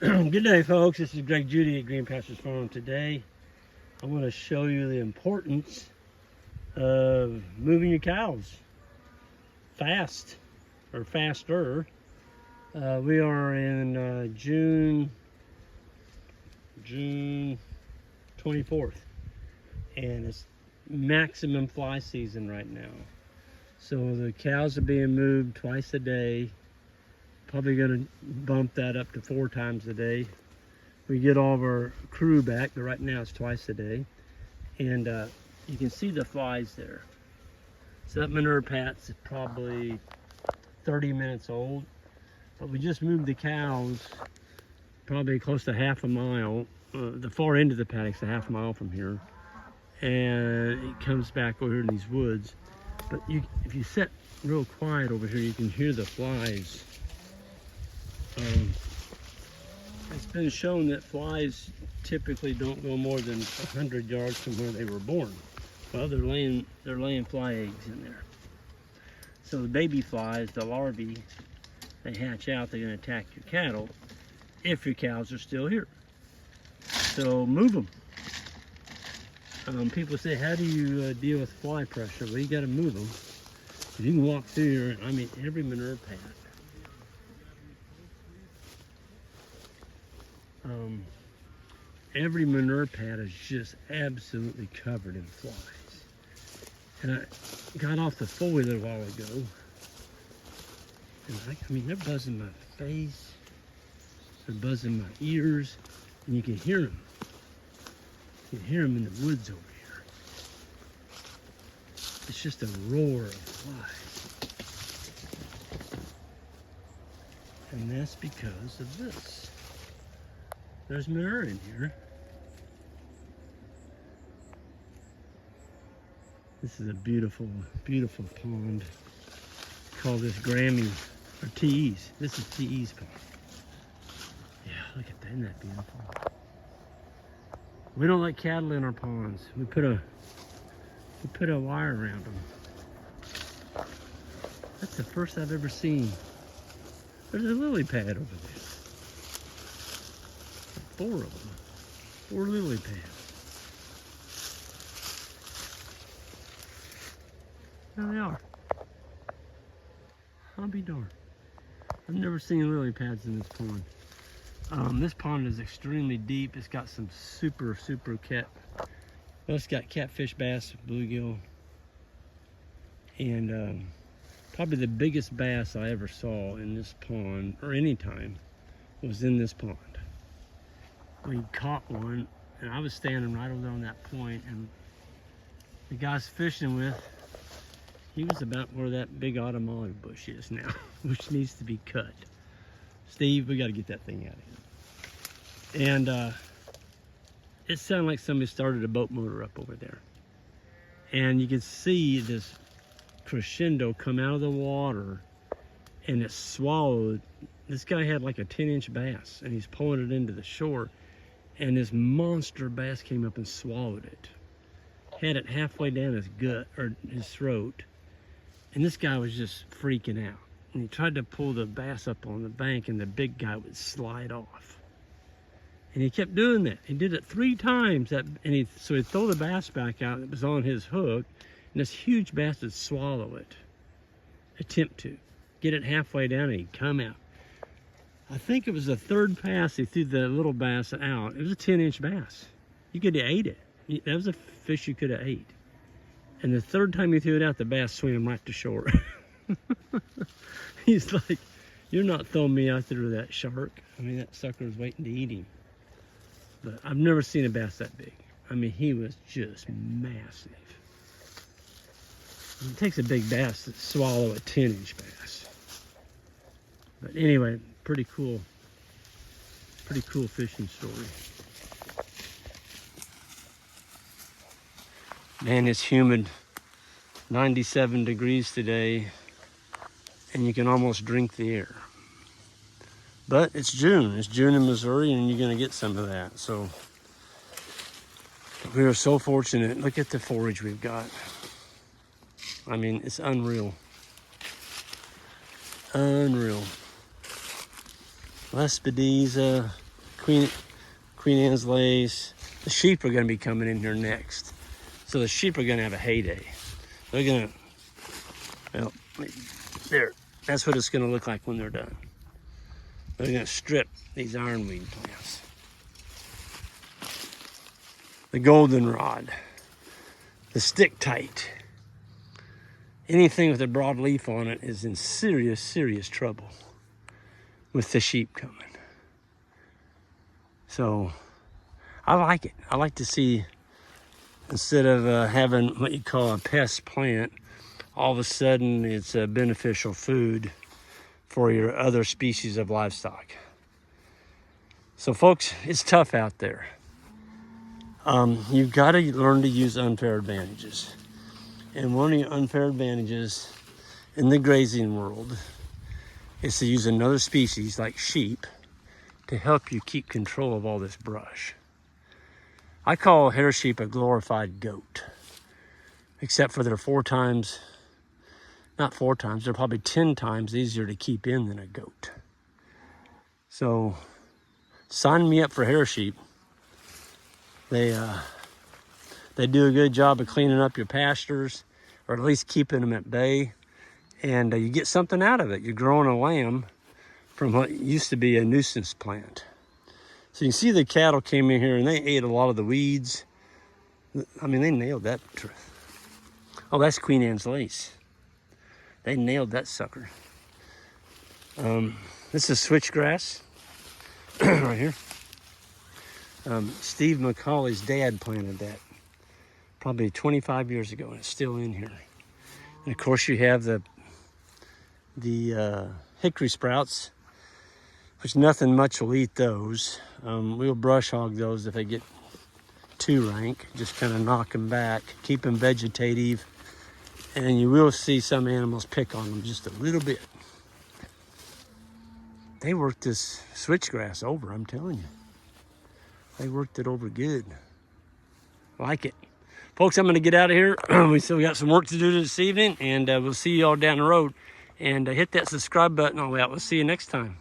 Good day, folks. This is Judy at Green Pastures Farm. Today, I want to show you the importance of moving your cows fast or faster. We are in June 24th, and it's maximum fly season right now. So the cows are being moved twice a day. Probably going to bump that up to 4 times a day. We get all of our crew back, but right now it's twice a day. And you can see the flies there. So that manure pat's probably 30 minutes old. But we just moved the cows probably close to half a mile. The far end of the paddock's a half mile from here. And it comes back over here in these woods. But if you sit real quiet over here, you can hear the flies. It's been shown that flies typically don't go more than 100 yards from where they were born. Well, they're laying fly eggs in there. So the baby flies, the larvae, they hatch out. They're going to attack your cattle if your cows are still here. So move them. People say, how do you deal with fly pressure? Well, you got to move them. If you can walk through here, I mean, every manure pad. Every manure pad is just absolutely covered in flies. And I got off the four-wheeler a while ago, and I mean, they're buzzing my face, they're buzzing my ears, and you can hear them. You can hear them in the woods over here. It's just a roar of flies. And that's because of this. There's manure in here. This is a beautiful, beautiful pond. Call this Grammy, or TE's. This is TE's pond. Yeah, look at that, isn't that beautiful? We don't let cattle in our ponds. We put a wire around them. That's the first I've ever seen. There's a lily pad over there. 4 of them. 4 lily pads. There they are. I'll be darned. I've never seen lily pads in this pond. This pond is extremely deep. It's got some super cat. Well, it's got catfish, bass, bluegill, and probably the biggest bass I ever saw in this pond, or any time, was in this pond. We caught one, and I was standing right over there on that point, and the guy's fishing with, he was about where that big autumn olive bush is now, which needs to be cut. Steve, we got to get that thing out of here. And it sounded like somebody started a boat motor up over there. And you could see this crescendo come out of the water, and it swallowed. This guy had like a 10-inch bass, and he's pulling it into the shore. And this monster bass came up and swallowed it. Had it halfway down his gut, or his throat. And this guy was just freaking out. And he tried to pull the bass up on the bank, and the big guy would slide off. And he kept doing that. He did it 3 times. So he'd throw the bass back out, and it was on his hook. And this huge bass would swallow it. Attempt to. Get it halfway down, and he'd come out. I think it was the 3rd pass he threw the little bass out. It was a 10-inch bass. You could have ate it. That was a fish you could have ate. And the 3rd time he threw it out, the bass swam right to shore. He's like, you're not throwing me out there to that shark. I mean, that sucker was waiting to eat him. But I've never seen a bass that big. I mean, he was just massive. It takes a big bass to swallow a 10-inch bass. But anyway, pretty cool fishing story. Man, it's humid. 97 degrees today, and you can almost drink the air. But it's June. It's June in Missouri, and you're gonna get some of that. So we are so fortunate. Look at the forage we've got. I mean, it's unreal. Unreal. Lespedeza, Queen Anne's lace. The sheep are going to be coming in here next. So the sheep are going to have a heyday. They're going to, well, there. That's what it's going to look like when they're done. They're going to strip these ironweed plants. The goldenrod, the stick tight. Anything with a broad leaf on it is in serious, serious trouble with the sheep coming. So I like it. I like to see, instead of having what you call a pest plant, all of a sudden it's a beneficial food for your other species of livestock. So folks, it's tough out there. You've got to learn to use unfair advantages. And one of the unfair advantages in the grazing world is to use another species like sheep to help you keep control of all this brush. I call hair sheep a glorified goat, except for they're not 4 times, they're probably 10 times easier to keep in than a goat. So sign me up for hair sheep. They do a good job of cleaning up your pastures, or at least keeping them at bay, and you get something out of it. You're growing a lamb from what used to be a nuisance plant. So you can see the cattle came in here and they ate a lot of the weeds. I mean, they nailed that. Oh, that's Queen Anne's lace. They nailed that sucker. This is switchgrass right here. Steve McCauley's dad planted that probably 25 years ago, and it's still in here. And of course you have the hickory sprouts, which nothing much will eat those. We'll brush hog those if they get too rank, just kind of knock them back, keep them vegetative, and you will see some animals pick on them just a little bit. They worked this switchgrass over, I'm telling you. They worked it over good. Like it. Folks, I'm going to get out of here. We still got some work to do this evening, and we'll see you all down the road. And hit that subscribe button all that. We'll see you next time.